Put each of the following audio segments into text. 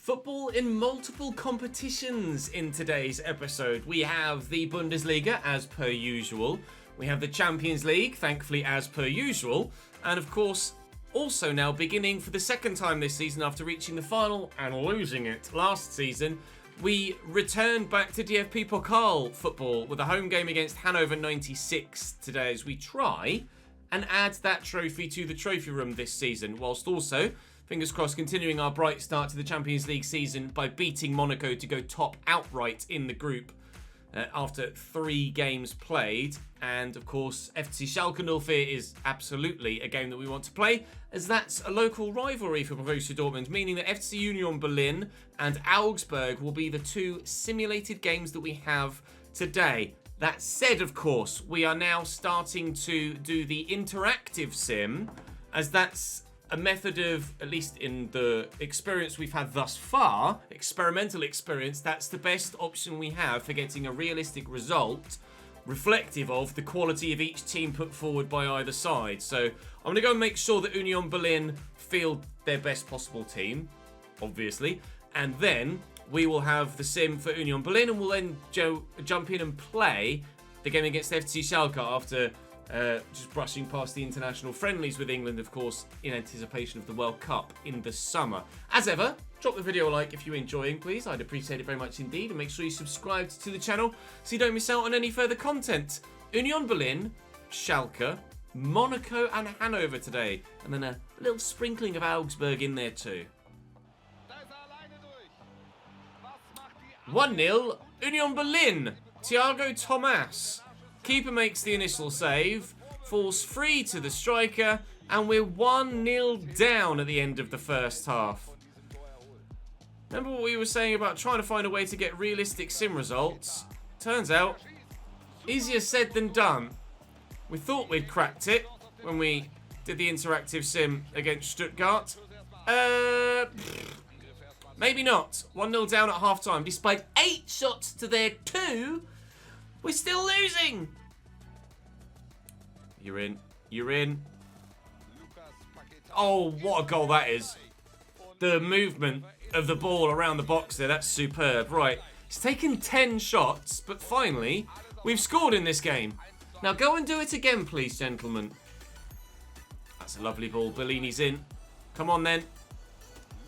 Football in multiple competitions in today's episode. We have the Bundesliga as per usual. We have the Champions League, thankfully as per usual. And of course, also now beginning for the second time this season after reaching the final and losing it last season, we returned back to DFB-Pokal football with a home game against Hannover 96 today as we try and add that trophy to the trophy room this season, whilst also, fingers crossed, continuing our bright start to the Champions League season by beating Monaco to go top outright in the group after 3 games played. And of course, FC Schalke 04 is absolutely a game that we want to play, as that's a local rivalry for Borussia Dortmund, meaning that FC Union Berlin and Augsburg will be the 2 simulated games that we have today. That said, of course, we are now starting to do the interactive sim, as that's a method of, at least in the experience we've had thus far, experimental experience, that's the best option we have for getting a realistic result reflective of the quality of each team put forward by either side. So I'm going to go and make sure that Union Berlin field their best possible team, obviously, and then we will have the sim for Union Berlin, and we'll then jump in and play the game against FC Schalke after just brushing past the international friendlies with England, of course, in anticipation of the World Cup in the summer. As ever, drop the video a like if you're enjoying, please. I'd appreciate it very much indeed. And make sure you subscribe to the channel so you don't miss out on any further content. Union Berlin, Schalke, Monaco and Hannover today. And then a little sprinkling of Augsburg in there too. 1-0, Union Berlin. Thiago Thomas. Keeper makes the initial save, falls free to the striker, and we're 1-0 down at the end of the first half. Remember what we were saying about trying to find a way to get realistic sim results? Turns out, easier said than done. We thought we'd cracked it when we did the interactive sim against Stuttgart. Maybe not. 1-0 down at half-time. Despite 8 shots to their 2, we're still losing. You're in. You're in. Oh, what a goal that is. The movement of the ball around the box there, that's superb. Right, it's taken 10 shots, but finally, we've scored in this game. Now go and do it again, please, gentlemen. That's a lovely ball. Bellini's in. Come on, then.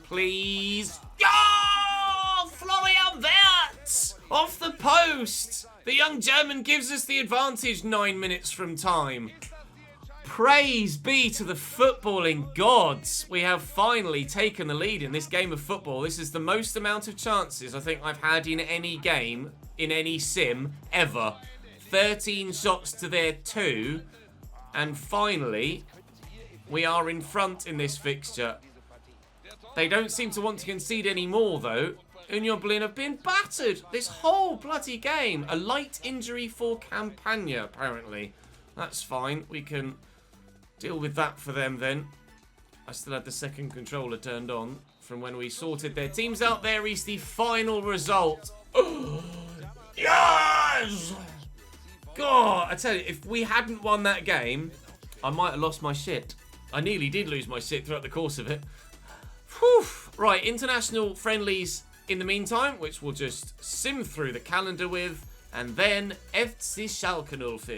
Please. Oh! Florian Wirtz! Off the post! The young German gives us the advantage 9 minutes from time. Praise be to the footballing gods. We have finally taken the lead in this game of football. This is the most amount of chances I think I've had in any game, in any sim, ever. 13 shots to their 2. And finally, we are in front in this fixture. They don't seem to want to concede any more, though. Union Berlin have been battered this whole bloody game. A light injury for Campagna, apparently. That's fine. We can deal with that for them then. I still had the second controller turned on from when we sorted their teams out. There is the final result. Oh, yes! God, I tell you, if we hadn't won that game, I might have lost my shit. I nearly did lose my shit throughout the course of it. Whew. Right, international friendlies in the meantime, which we'll just sim through the calendar with, and then FC Schalke 04.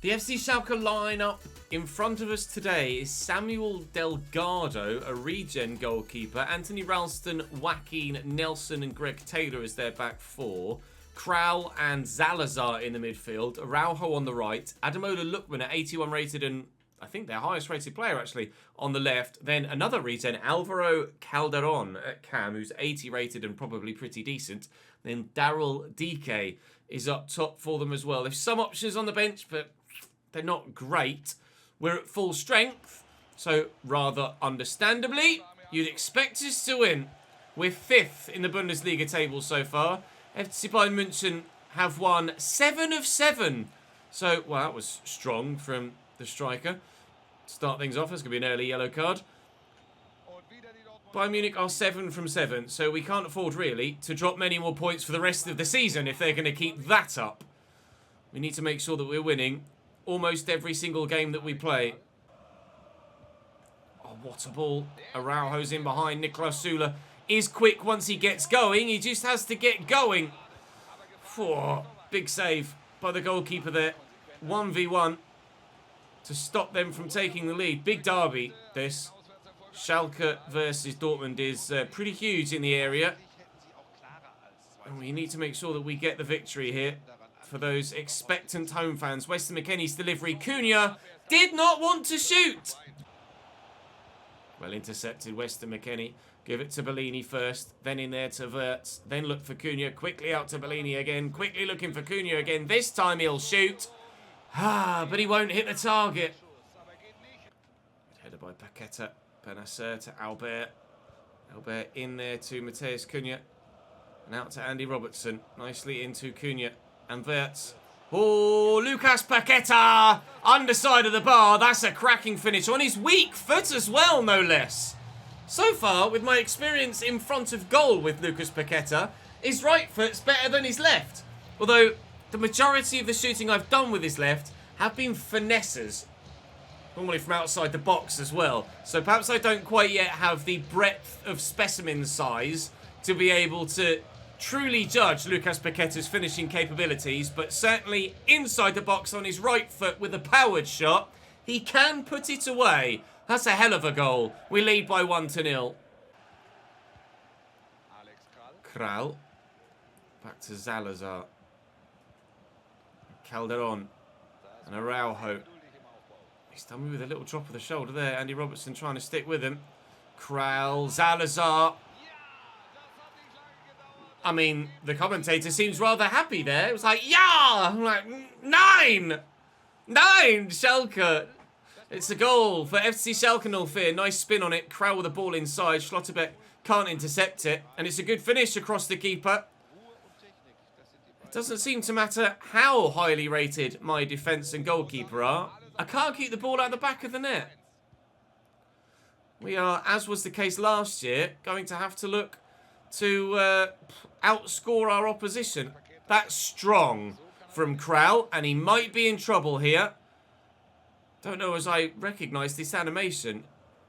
The FC Schalke lineup in front of us today is Samuel Delgado, a regen goalkeeper, Anthony Ralston, Joaquin Nelson and Greg Taylor as their back 4, Krau and Zalazar in the midfield, Araujo on the right, Ademola Lookman at 81 rated and I think their highest rated player actually on the left. Then another regen, Alvaro Calderon at cam, who's 80 rated and probably pretty decent. Then Daryl DK is up top for them as well. There's some options on the bench, but they're not great. We're at full strength, so rather understandably, you'd expect us to win. We're 5th in the Bundesliga table so far. FC Bayern München have won 7 of 7. So, well, that was strong from the striker. Start things off. It's going to be an early yellow card. Bayern Munich are 7 from 7, so we can't afford, really, to drop many more points for the rest of the season if they're going to keep that up. We need to make sure that we're winning almost every single game that we play. Oh, what a ball. Araujo's in behind. Niklas Süle is quick once he gets going. He just has to get going. Big save by the goalkeeper there. 1v1 to stop them from taking the lead. Big derby, this. Schalke versus Dortmund is pretty huge in the area. And we need to make sure that we get the victory here for those expectant home fans. Weston McKennie's delivery. Cunha did not want to shoot. Well intercepted, Weston McKennie. Give it to Bellini first, then in there to Wirtz, then look for Cunha, quickly out to Bellini again, quickly looking for Cunha again. This time he'll shoot. But he won't hit the target. Headed by Paqueta. Benacer to Albert. Albert in there to Matheus Cunha. And out to Andy Robertson. Nicely into Cunha. And Wirtz. Oh, Lucas Paqueta! Underside of the bar. That's a cracking finish. On his weak foot as well, no less. So far, with my experience in front of goal with Lucas Paqueta, his right foot's better than his left. Although, the majority of the shooting I've done with his left have been finesses. Normally from outside the box as well. So perhaps I don't quite yet have the breadth of specimen size to be able to truly judge Lucas Paqueta's finishing capabilities. But certainly inside the box on his right foot with a powered shot, he can put it away. That's a hell of a goal. We lead by 1-0. Kral. Back to Zalazar. Calderon. And Araujo. He's done me with a little drop of the shoulder there. Andy Robertson trying to stick with him. Kral. Zalazar. I mean, the commentator seems rather happy there. It was like, yeah! I'm like, 9! 9! Schalke. It's a goal for FC Schalke 04. Nice spin on it. Kral with the ball inside. Schlotterbeck can't intercept it. And it's a good finish across the keeper. It doesn't seem to matter how highly rated my defence and goalkeeper are. I can't keep the ball out the back of the net. We are, as was the case last year, going to have to look to outscore our opposition. That's strong from Kral, and he might be in trouble here. Don't know as I recognise this animation.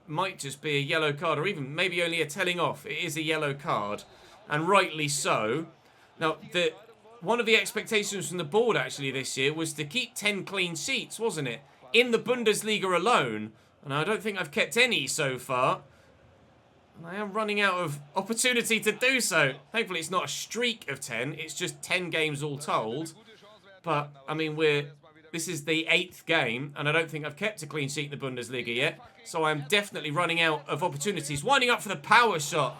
Might just be a yellow card, or even maybe only a telling off. It is a yellow card, and rightly so. Now, one of the expectations from the board actually this year was to keep 10 clean sheets, wasn't it? In the Bundesliga alone. And I don't think I've kept any so far. And I am running out of opportunity to do so. Thankfully, it's not a streak of 10. It's just 10 games all told. But, I mean, this is the 8th game, and I don't think I've kept a clean sheet in the Bundesliga yet. So I'm definitely running out of opportunities. Winding up for the power shot.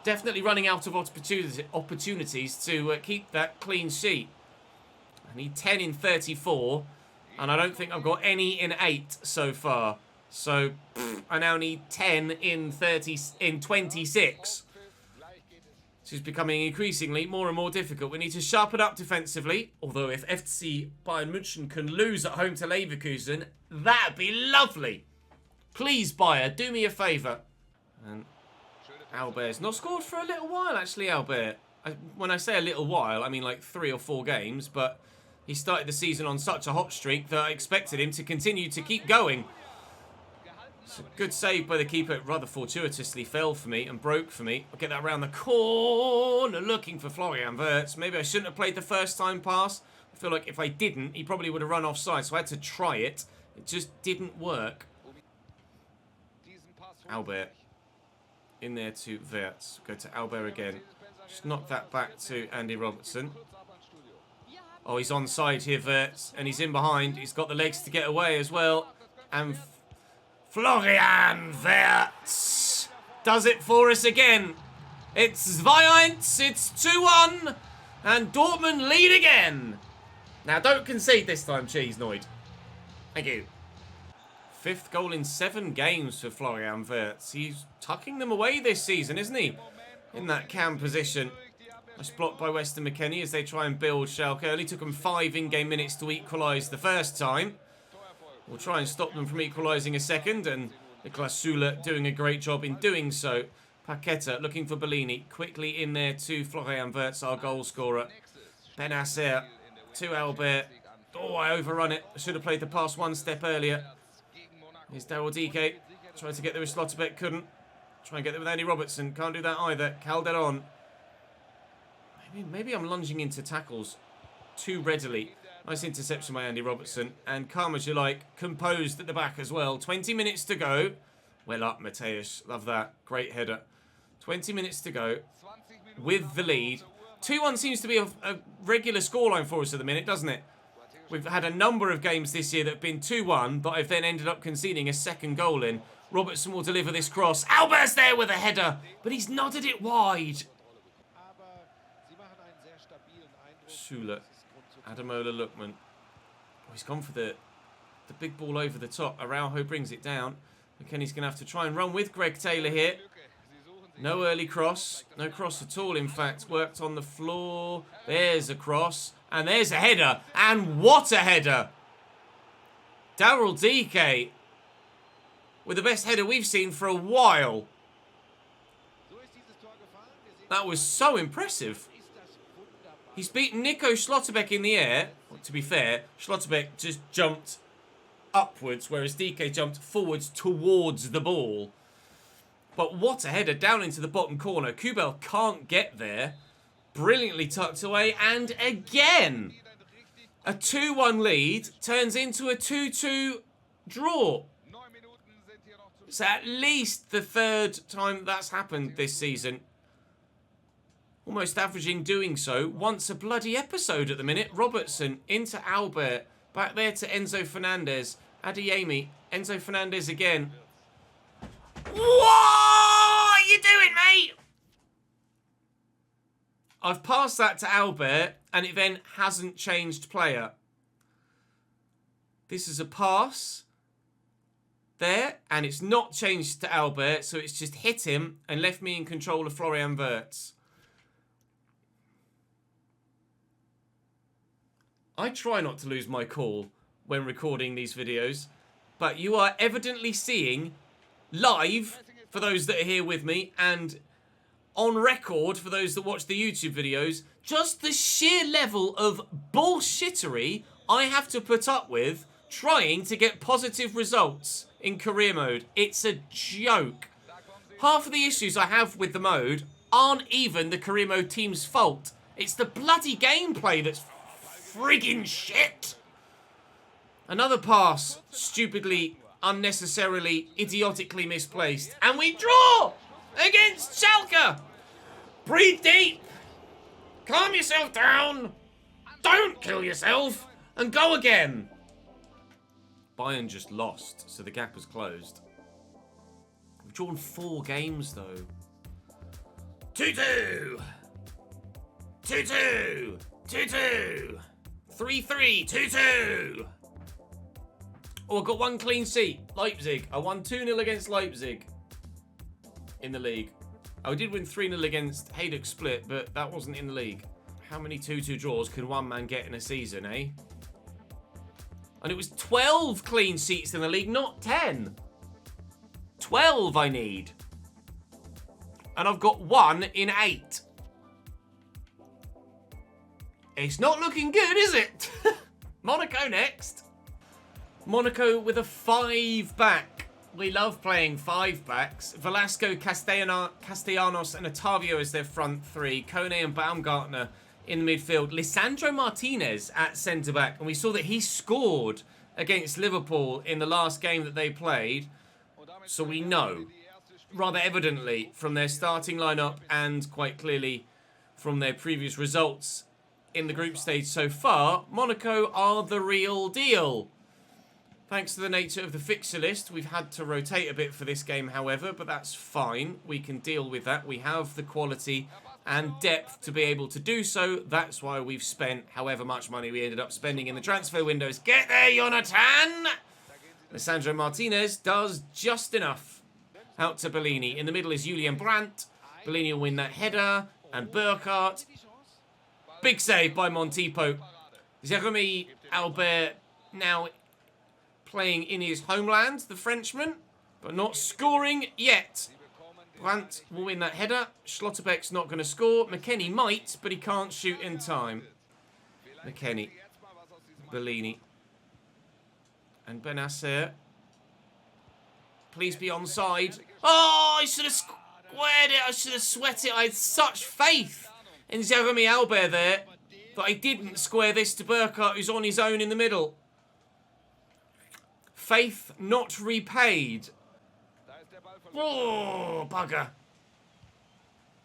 Definitely running out of opportunities to keep that clean sheet. I need 10 in 34, and I don't think I've got any in 8 so far. So I now need 10 in 26. This is becoming increasingly more and more difficult. We need to sharpen up defensively. Although if FC Bayern München can lose at home to Leverkusen, that'd be lovely. Please, Bayer, do me a favour. And Albert's not scored for a little while, actually, Albert. When I say a little while, I mean like 3 or 4 games. But he started the season on such a hot streak that I expected him to continue to keep going. It's a good save by the keeper. It rather fortuitously fell for me and broke for me. I'll get that around the corner, looking for Florian Wirtz. Maybe I shouldn't have played the first time pass. I feel like if I didn't, he probably would have run offside. So I had to try it. It just didn't work. Albert. In there to Wirtz. Go to Albert again. Just knock that back to Andy Robertson. Oh, he's onside here, Wirtz. And he's in behind. He's got the legs to get away as well. And Florian Wirtz does it for us again. It's 2-1. It's 2-1. And Dortmund lead again. Now, don't concede this time, ChesnoidGaming. Thank you. 5th goal in 7 games for Florian Wirtz. He's tucking them away this season, isn't he? In that cam position. Nice block by Weston McKennie as they try and build Schalke. Only took them 5 in-game minutes to equalise the first time. We'll try and stop them from equalising a second, and Niklas Süle doing a great job in doing so. Paqueta looking for Bellini. Quickly in there to Florian Wirtz, our goal scorer. Benacer to Albert. Oh, I overrun it. I should have played the pass one step earlier. Here's Daryl DK. Trying to get there with Schlotterbeck, couldn't. Try and get there with Andy Robertson. Can't do that either. Calderon. Maybe I'm lunging into tackles too readily. Nice interception by Andy Robertson. And calm as you like. Composed at the back as well. 20 minutes to go. Well up, Mateusz. Love that. Great header. 20 minutes to go. With the lead. 2-1 seems to be a regular scoreline for us at the minute, doesn't it? We've had a number of games this year that have been 2-1, but I've then ended up conceding a second goal in. Robertson will deliver this cross. Albert's there with a header, but he's nodded it wide. Schüller. Ademola Lookman. Oh, he's gone for the big ball over the top. Araujo brings it down. McKennie's going to have to try and run with Greg Taylor here. No early cross. No cross at all, in fact. Worked on the floor. There's a cross. And there's a header. And what a header. Daryl Dike with the best header we've seen for a while. That was so impressive. He's beaten Nico Schlotterbeck in the air. Well, to be fair, Schlotterbeck just jumped upwards, whereas Dike jumped forwards towards the ball. But what a header down into the bottom corner. Kubel can't get there. Brilliantly tucked away. And again, a 2-1 lead turns into a 2-2 draw. It's at least the third time that's happened this season. Almost averaging doing so once a bloody episode at the minute. Robertson into Albert. Back there to Enzo Fernandez. Adeyemi. Enzo Fernandez again. What are you doing, mate? I've passed that to Albert, and it then hasn't changed player. This is a pass there, and it's not changed to Albert, so it's just hit him and left me in control of Florian Wirtz. I try not to lose my cool when recording these videos, but you are evidently seeing live, for those that are here with me, and on record for those that watch the YouTube videos, just the sheer level of bullshittery I have to put up with trying to get positive results in career mode. It's a joke. Half of the issues I have with the mode aren't even the career mode team's fault. It's the bloody gameplay that's friggin' shit. Another pass, stupidly, unnecessarily, idiotically misplaced. And we draw against Schalke. Breathe deep. Calm yourself down. Don't kill yourself. And go again. Bayern just lost, so the gap was closed. We've drawn 4 games, though. 2-2. 2-2. 2-2. 3-3. 2-2. Oh, I got 1 clean sheet. Leipzig. I won 2-0 against Leipzig in the league. I did win 3-0 against Hajduk Split, but that wasn't in the league. How many 2-2 draws can one man get in a season, eh? And it was 12 clean sheets in the league, not 10. 12 I need. And I've got 1 in 8. It's not looking good, is it? Monaco next. Monaco with a 5-back. We love playing 5-backs. Velasco, Castellanos and Otavio as their front 3. Kone and Baumgartner in the midfield. Lisandro Martinez at centre-back. And we saw that he scored against Liverpool in the last game that they played. So we know, rather evidently, from their starting lineup and quite clearly from their previous results in the group stage so far, Monaco are the real deal. Thanks to the nature of the fixture list, we've had to rotate a bit for this game, however, but that's fine. We can deal with that. We have the quality and depth to be able to do so. That's why we've spent however much money we ended up spending in the transfer windows. Get there, Jonathan! Lisandro Martinez does just enough. Out to Bellini. In the middle is Julian Brandt. Bellini will win that header. And Burkhardt. Big save by Montipo. Jeremy Albert now playing in his homeland, the Frenchman, but not scoring yet. Brandt will win that header. Schlotterbeck's not going to score. McKennie might, but he can't shoot in time. McKennie. Bellini. And Benasser. Please be onside. Oh, I should have squared it. I should have sweat it. I had such faith in Jeremy Albert there that I didn't square this to Burkhardt, who's on his own in the middle. Faith not repaid. Oh, bugger.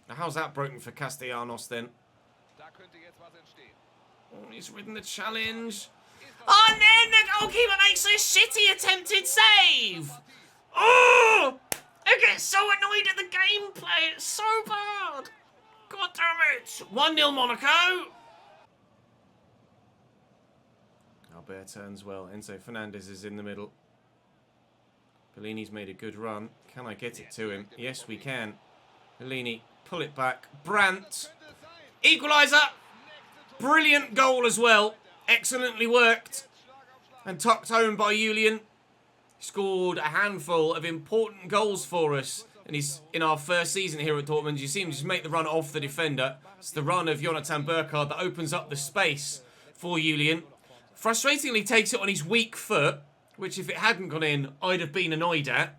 Now, how's that broken for Castellanos then? Oh, he's ridden the challenge. Oh, and then the goalkeeper makes a shitty attempted save. Oh, I get so annoyed at the gameplay. It's so bad. God damn it. 1-0 Monaco. Albert turns well. Enzo Fernandez is in the middle. Bellini's made a good run. Can I get it to him? Yes, we can. Bellini, pull it back. Brandt. Equaliser. Brilliant goal as well. Excellently worked. And tucked home by Julian. Scored a handful of important goals for us. And he's in our first season here at Dortmund. You see him just make the run off the defender. It's the run of Jonathan Burkhardt that opens up the space for Julian. Frustratingly takes it on his weak foot, which if it hadn't gone in, I'd have been annoyed at.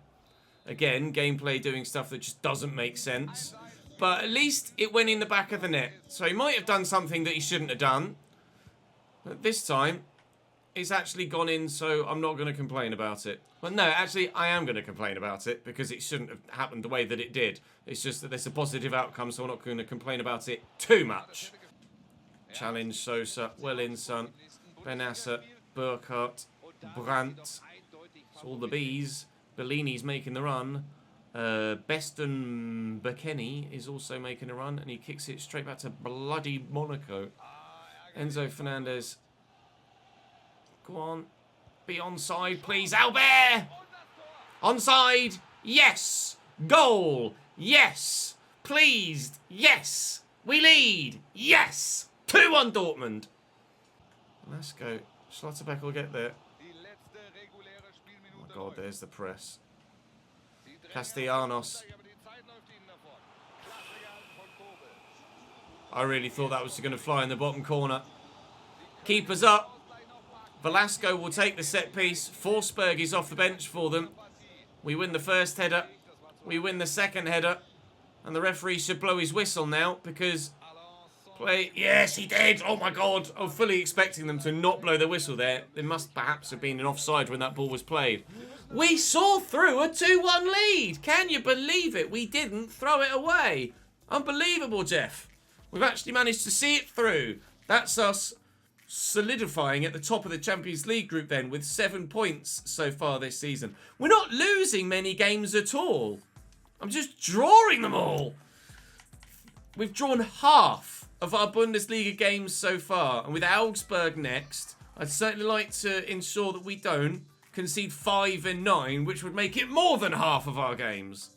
Again, gameplay doing stuff that just doesn't make sense. But at least it went in the back of the net. So he might have done something that he shouldn't have done. But this time, it's actually gone in, so I'm not going to complain about it. Well, no, actually, I am going to complain about it because it shouldn't have happened the way that it did. It's just that there's a positive outcome, so I'm not going to complain about it too much. Challenge Sosa. Well in, son. Benassa. Burkhardt. Brandt. It's all the bees. Bellini's making the run. Beston Bekeni is also making a run, and he kicks it straight back to bloody Monaco. Enzo Fernandez. Go on. Be onside, please. Albert! Onside. Yes. Goal. Yes. Pleased. Yes. We lead. Yes. 2-1 Dortmund. Let's go. Schlotterbeck will get there. Oh my God, there's the press. Castellanos. I really thought that was going to fly in the bottom corner. Keeper's up. Velasco will take the set piece. Forsberg is off the bench for them. We win the first header. We win the second header. And the referee should blow his whistle now because... Play. Yes, he did. Oh my God. I'm fully expecting them to not blow the whistle there. There must perhaps have been an offside when that ball was played. We saw through a 2-1 lead. Can you believe it? We didn't throw it away. Unbelievable, Jeff. We've actually managed to see it through. That's us solidifying at the top of the Champions League group then with 7 points so far this season. We're not losing many games at all. I'm just drawing them all. We've drawn half of our Bundesliga games so far. And with Augsburg next, I'd certainly like to ensure that we don't concede 5 in 9, which would make it more than half of our games.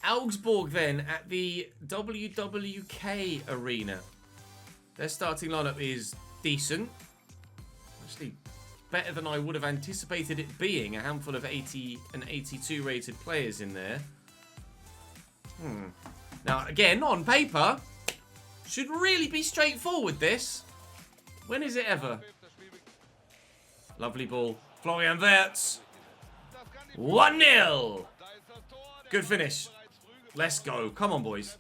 Augsburg then at the WWK Arena. Their starting lineup is decent. Actually, better than I would have anticipated it being. A handful of 80 and 82 rated players in there. Now, again, on paper, should really be straightforward, this. When is it ever? Lovely ball. Florian Wirtz. 1-0. Good finish. Let's go. Come on, boys.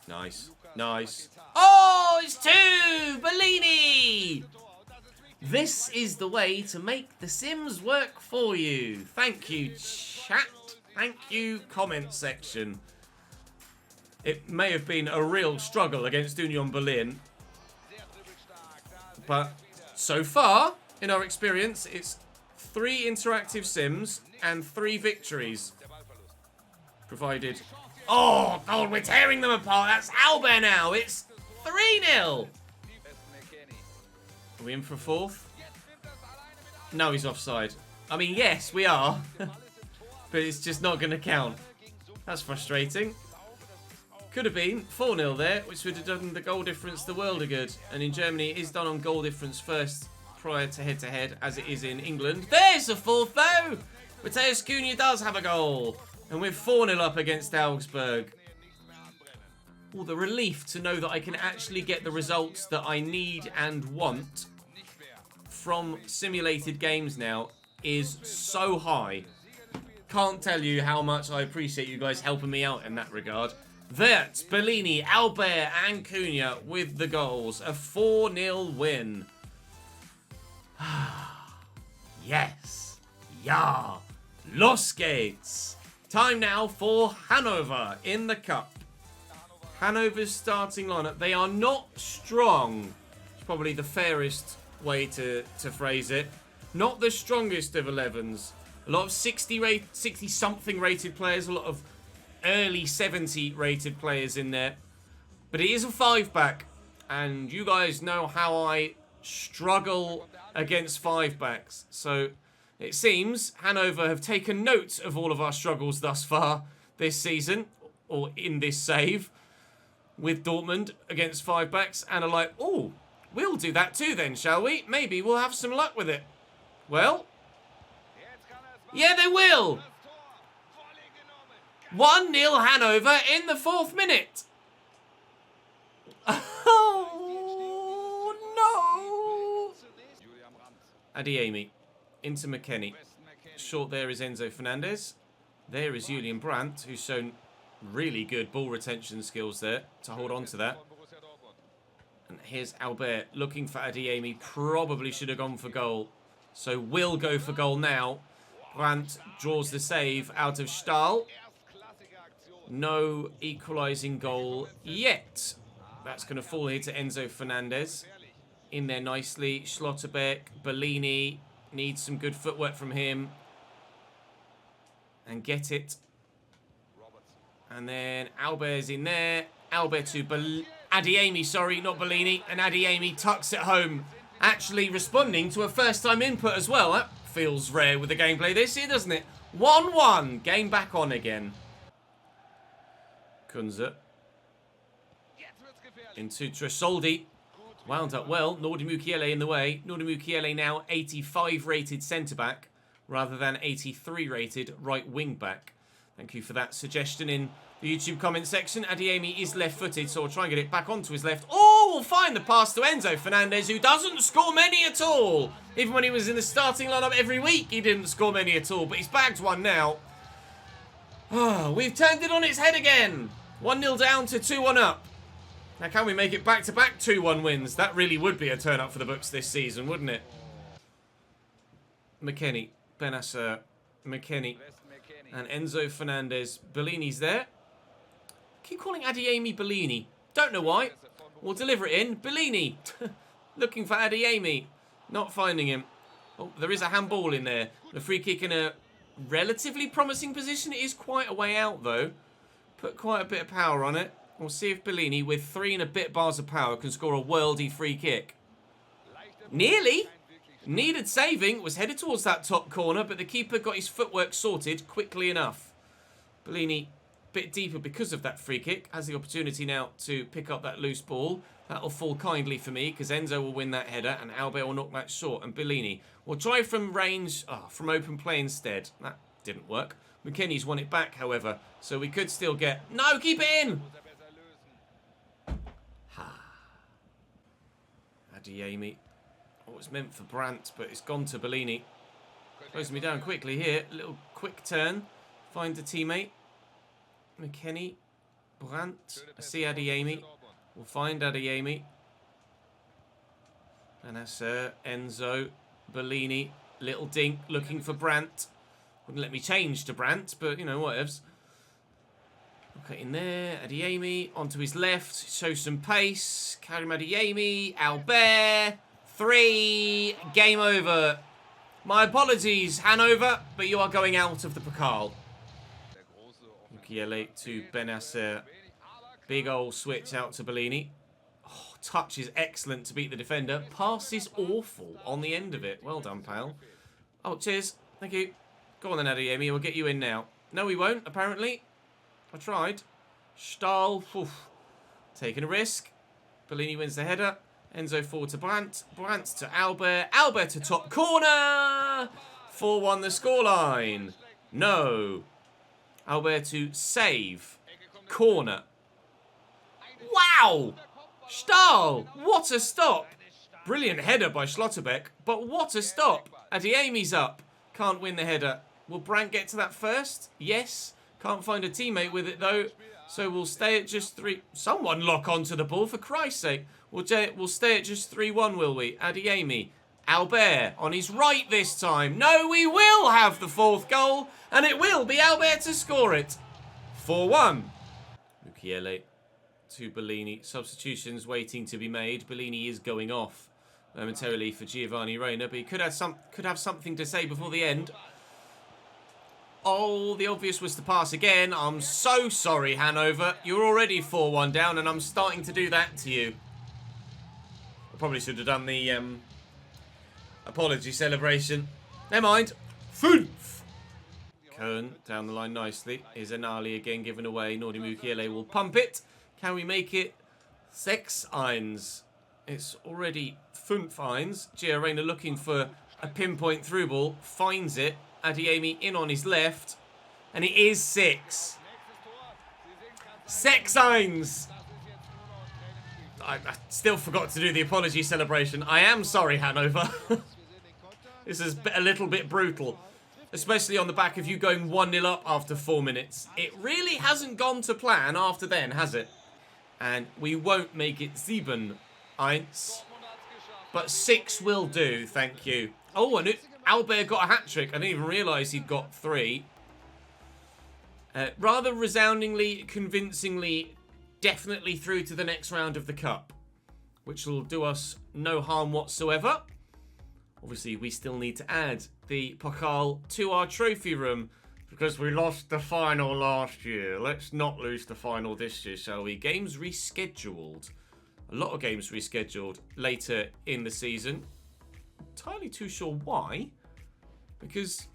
Nice. Nice. Oh, it's 2! Bellini! This is the way to make the Sims work for you. Thank you, chat. Thank you, comment section. It may have been a real struggle against Union Berlin. But so far, in our experience, it's 3 interactive Sims and 3 victories. Provided... Oh, God, we're tearing them apart. That's Albert now. It's 3-0. Are we in for a 4th? No, he's offside. I mean, yes, we are. But it's just not going to count. That's frustrating. Could have been 4-0 there, which would have done the goal difference the world of good. And in Germany, it is done on goal difference first prior to head-to-head, as it is in England. There's a 4th, though! Mateus Cunha does have a goal. And we're 4-0 up against Augsburg. Oh, the relief to know that I can actually get the results that I need and want from simulated games now is so high. Can't tell you how much I appreciate you guys helping me out in that regard. That's Bellini, Albert, and Cunha with the goals. A 4-0 win. Yes. Ja. Los geht's. Time now for Hanover in the cup. Hanover's starting lineup. They are not strong. It's probably the fairest way to phrase it. Not the strongest of 11s. A lot of 60-something rated players. A lot of early 70 rated players in there. But it is a 5-back. And you guys know how I struggle against 5-backs. So it seems Hanover have taken note of all of our struggles thus far this season. Or in this save. With Dortmund against 5-backs. And are like, oh, we'll do that too then, shall we? Maybe we'll have some luck with it. Well, yeah, they will. 1-0 Hanover in the 4th minute. Oh, no. Adeyemi into McKennie. Short there is Enzo Fernandez. There is Julian Brandt, who's shown really good ball retention skills there to hold on to that. And here's Albert looking for Adeyemi. Probably should have gone for goal. So will go for goal now. Brandt draws the save out of Stahl. No equalising goal yet. That's going to fall here to Enzo Fernandez. In there nicely. Schlotterbeck, Bellini. Needs some good footwork from him. And get it. And then Albert's in there. Albert to Adeyemi, sorry, not Bellini. And Adeyemi tucks it home. Actually responding to a first-time input as well. That feels rare with the gameplay this year, doesn't it? 1-1. Game back on again. Kunze. Into Tresoldi. Wound up well. Nordi Mukiele in the way. Nordi Mukiele now 85 rated centre-back rather than 83 rated right wing-back. Thank you for that suggestion in the YouTube comment section. Adeyemi is left-footed, so we'll try and get it back onto his left. Oh, we'll find the pass to Enzo Fernandez, who doesn't score many at all. Even when he was in the starting lineup every week, he didn't score many at all. But he's bagged one now. Oh, we've turned it on its head again. 1-0 down to 2-1 up. Now, can we make it back-to-back 2-1 wins? That really would be a turn-up for the books this season, wouldn't it? McKennie, Benasser, McKennie, and Enzo Fernandez. Bellini's there. Keep calling Adeyemi Bellini. Don't know why. We'll deliver it in. Bellini. Looking for Adeyemi. Not finding him. Oh, there is a handball in there. The free kick in a relatively promising position. It is quite a way out, though. Put quite a bit of power on it. We'll see if Bellini, with 3 and a bit bars of power, can score a worldy free kick. Nearly. Needed saving. Was headed towards that top corner, but the keeper got his footwork sorted quickly enough. Bellini, bit deeper because of that free kick. Has the opportunity now to pick up that loose ball. That'll fall kindly for me, because Enzo will win that header, and Albert will knock that short. And Bellini will try from range, from open play instead. That didn't work. McKennie's won it back, however, so we could still get... No, keep it in! Adeyemi. Oh, it's meant for Brandt, but it's gone to Bellini. Closing me down quickly here. Little quick turn. Find a teammate. McKennie. Brandt. I see Adeyemi. We'll find Adeyemi. And that's Enzo. Bellini. Little dink looking for Brandt. Wouldn't let me change to Brandt, but, you know, whatevs. Okay, in there. Adeyemi. Onto his left. Show some pace. Karim Adeyemi. Albert. 3. Game over. My apologies, Hanover, but you are going out of the Pokal. Mukiele to Benasser. Big old switch out to Bellini. Oh, touch is excellent to beat the defender. Pass is awful on the end of it. Well done, pal. Oh, cheers. Thank you. Go on then, Adeyemi. We'll get you in now. No, we won't, apparently. I tried. Stahl. Oof. Taking a risk. Bellini wins the header. Enzo forward to Brandt. Brandt to Albert. Albert to top corner. 4-1 the scoreline. No. Albert to save. Corner. Wow. Stahl. What a stop. Brilliant header by Schlotterbeck. But what a stop. Adeyemi's up. Can't win the header. Will Brandt get to that first? Yes. Can't find a teammate with it, though. So we'll stay at just 3... Someone lock onto the ball, for Christ's sake. We'll stay at just 3-1, will we? Adeyemi. Albert on his right this time. No, we will have the 4th goal. And it will be Albert to score it. 4-1. Mukiele to Bellini. Substitutions waiting to be made. Bellini is going off momentarily for Giovanni Reina, but he could have something to say before the end. Oh, the obvious was to pass again. I'm so sorry, Hanover. You're already 4-1 down, and I'm starting to do that to you. I probably should have done the apology celebration. Never mind. 5. Cohen down the line nicely. Is Enali again given away. Nordi Mukiele will pump it. Can we make it 6-1? It's already 5-1. Gio Reyna looking for a pinpoint through ball. Finds it. Adeyemi in on his left. And it is 6. 6-1. I still forgot to do the apology celebration. I am sorry, Hanover. This is a little bit brutal. Especially on the back of you going 1-0 up after 4 minutes. It really hasn't gone to plan after then, has it? And we won't make it 7-1. But 6 will do, thank you. Oh, and Albert got a hat-trick. I didn't even realise he'd got 3. Rather resoundingly, convincingly, definitely through to the next round of the Cup. Which will do us no harm whatsoever. Obviously, we still need to add the Pokal to our trophy room because we lost the final last year. Let's not lose the final this year, shall we? Games rescheduled. A lot of games rescheduled later in the season. Entirely too sure why. Because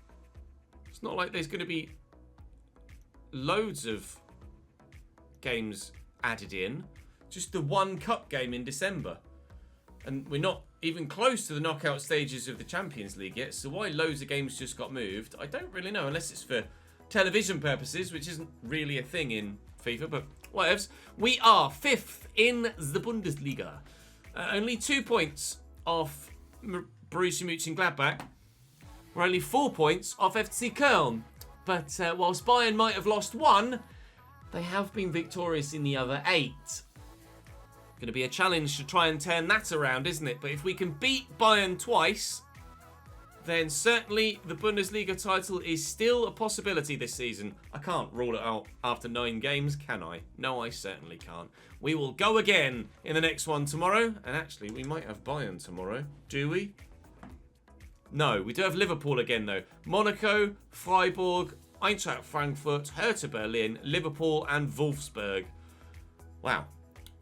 it's not like there's going to be loads of games added in. Just the one cup game in December. And we're not even close to the knockout stages of the Champions League yet, so why loads of games just got moved, I don't really know, unless it's for television purposes, which isn't really a thing in FIFA, but whatevs. We are 5th in the Bundesliga. Only 2 points off Borussia Mönchengladbach. We're only 4 points off FC Köln. But whilst Bayern might have lost 1, they have been victorious in the other 8. Going to be a challenge to try and turn that around, isn't it? But if we can beat Bayern twice, then certainly the Bundesliga title is still a possibility this season. I can't rule it out after 9 games, can I? No, I certainly can't. We will go again in the next one tomorrow. And actually, we might have Bayern tomorrow. Do we? No, we do have Liverpool again, though. Monaco, Freiburg, Eintracht Frankfurt, Hertha Berlin, Liverpool and Wolfsburg. Wow.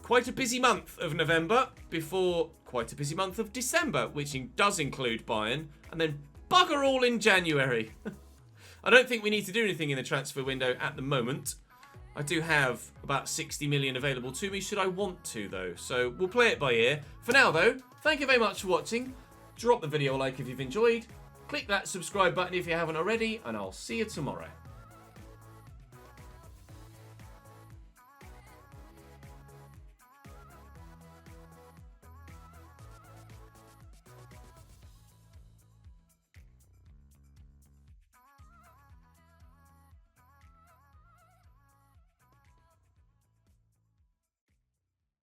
Quite a busy month of November before quite a busy month of December, which does include Bayern, and then bugger all in January. I don't think we need to do anything in the transfer window at the moment. I do have about 60 million available to me, should I want to, though. So we'll play it by ear. For now, though, thank you very much for watching. Drop the video a like if you've enjoyed. Click that subscribe button if you haven't already, and I'll see you tomorrow.